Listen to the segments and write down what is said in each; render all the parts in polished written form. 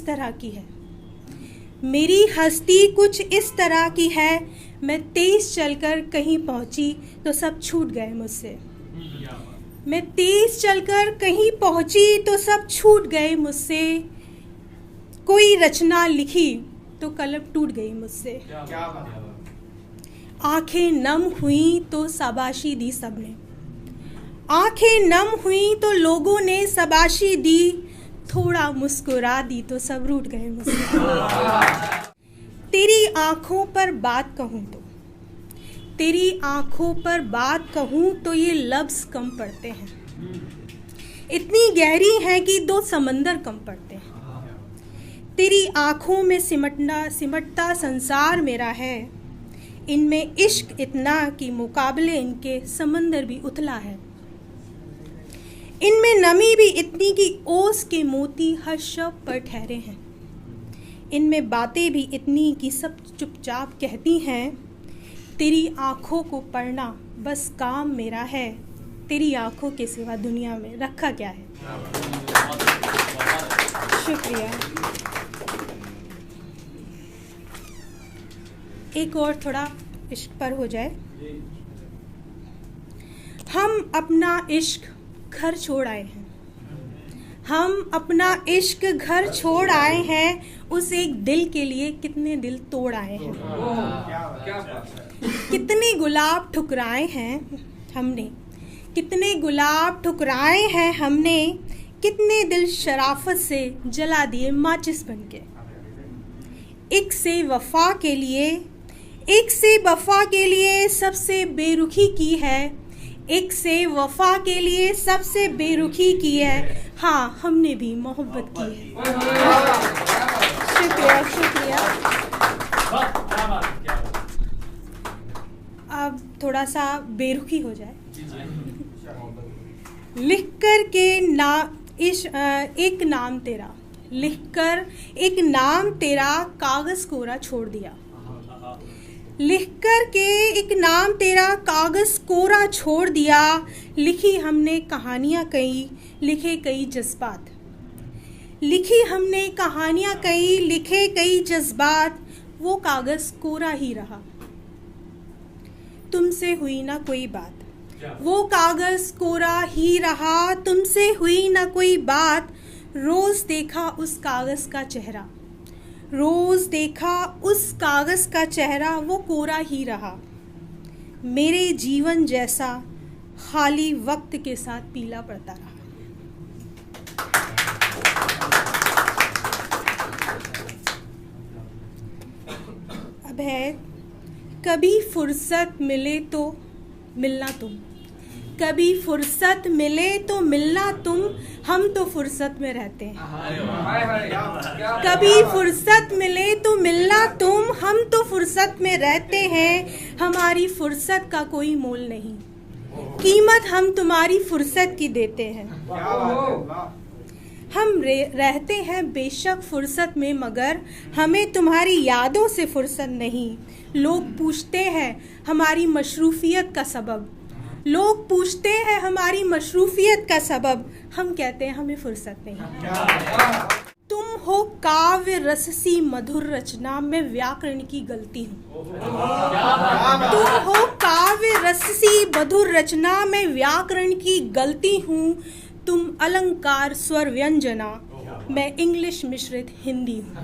तरह की है, मेरी हस्ती कुछ इस तरह की है। मैं तेज चलकर कहीं पहुंची तो सब छूट गए मुझसे। मैं तेज चलकर कहीं पहुंची तो सब छूट गए मुझसे। कोई रचना लिखी तो कलम टूट गई मुझसे। आंखें नम हुई तो शाबाशी दी सबने। आंखें नम हुई तो लोगों ने शाबाशी दी। थोड़ा मुस्कुरा दी तो सब रूठ गए मुझसे। तेरी आंखों पर बात कहूँ तो, तेरी आंखों पर बात कहूँ तो ये लफ्ज़ कम पड़ते हैं। इतनी गहरी है कि 2 समंदर कम पड़ते हैं। तेरी आंखों में सिमटता संसार मेरा है। इनमें इश्क इतना कि मुकाबले इनके समंदर भी उथला है। इनमें नमी भी इतनी कि ओस के मोती हर शब्द पर ठहरे हैं। इनमें बातें भी इतनी कि सब चुपचाप कहती हैं। तेरी आँखों को पढ़ना बस काम मेरा है। तेरी आँखों के सिवा दुनिया में रखा क्या है। शुक्रिया। एक और थोड़ा इश्क पर हो जाए। हम अपना इश्क घर छोड़ आए हैं। हम अपना इश्क घर छोड़ आए हैं। उस एक दिल के लिए कितने दिल तोड़ आए हैं। कितने गुलाब ठुकराए हैं हमने। कितने गुलाब ठुकराए हैं हमने। कितने दिल शराफत से जला दिए माचिस बनके। एक से वफा के लिए, एक से वफा के लिए सबसे बेरुखी की है। एक से वफा के लिए सबसे बेरुखी की है। हाँ, हमने भी मोहब्बत की है। शुक्रिया शुक्रिया। अब थोड़ा सा बेरुखी हो जाए। लिख कर के एक नाम तेरा, लिखकर एक नाम तेरा कागज कोरा छोड़ दिया। लिखकर के एक नाम तेरा कागज कोरा छोड़ दिया। लिखी हमने कहानियाँ कई, लिखे कई जज्बात। लिखी हमने कहानियाँ कई, लिखे कई जज्बात। वो कागज कोरा ही रहा, तुमसे हुई ना कोई बात। वो कागज कोरा ही रहा, तुमसे हुई ना कोई बात। रोज देखा उस कागज का चेहरा, रोज देखा उस कागज का चेहरा। वो कोरा ही रहा, मेरे जीवन जैसा खाली वक्त के साथ पीला पड़ता रहा। अब है, कभी फुर्सत मिले तो मिलना तुम। कभी फुर्सत मिले तो मिलना तुम। हम तो फुर्सत में रहते हैं। कभी फुर्सत मिले तो मिलना तुम। हम तो फुर्सत में रहते हैं। हमारी फुर्सत का कोई मोल नहीं, कीमत हम तुम्हारी फुर्सत की देते हैं। हम रहते हैं बेशक फुर्सत में, मगर हमें तुम्हारी यादों से फुर्सत नहीं। लोग पूछते हैं हमारी मशरूफियत का सबब। लोग पूछते हैं हमारी मशरूफियत का सबब। हम कहते हैं हमें फुर्सत नहीं। तुम हो काव्य रस सी मधुर रचना, मैं व्याकरण की गलती हूँ। तुम हो काव्य रस सी मधुर रचना, मैं व्याकरण की गलती हूँ। तुम अलंकार स्वर व्यंजना, मैं इंग्लिश मिश्रित हिंदी हूँ।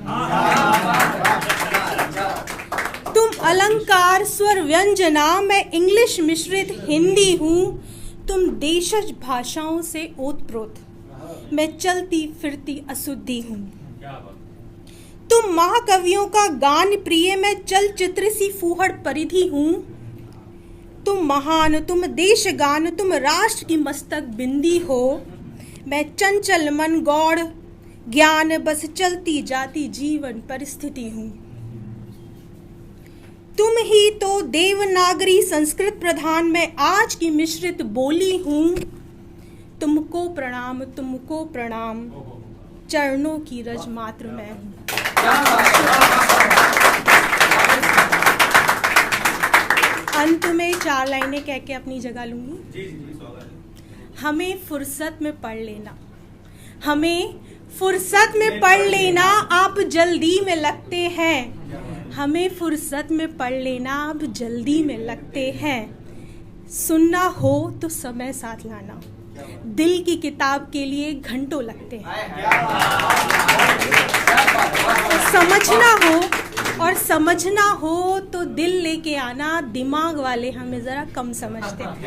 तुम अलंकार स्वर व्यंजना, मैं इंग्लिश मिश्रित हिंदी हूँ। तुम देशज भाषाओं से ओतप्रोत, मैं चलती फिरती अशुद्धि हूँ। तुम महाकवियों का गान प्रिय, मैं चलचित्र सी फूहड़ परिधि हूँ। तुम महान, तुम देश गान, तुम राष्ट्र की मस्तक बिंदी हो। मैं चंचल मन गौड़ ज्ञान, बस चलती जाती जीवन परिस्थिति हूँ। तुम ही तो देवनागरी संस्कृत प्रधान, मैं आज की मिश्रित बोली हूँ। तुमको प्रणाम, तुमको प्रणाम, चरणों की रज मात्र मैं हूँ। अंत में 4 लाइनें कह के अपनी जगह लूंगी। हमें फुर्सत में पढ़ लेना, हमें फुर्सत में पढ़ लेना। जल्दी में लगते हैं, हमें फुर्सत में पढ़ लेना अब जल्दी में लगते हैं। सुनना हो तो समय साथ लाना, दिल की किताब के लिए घंटों लगते हैं। समझना हो तो दिल लेके आना, दिमाग वाले हमें जरा कम समझते हैं।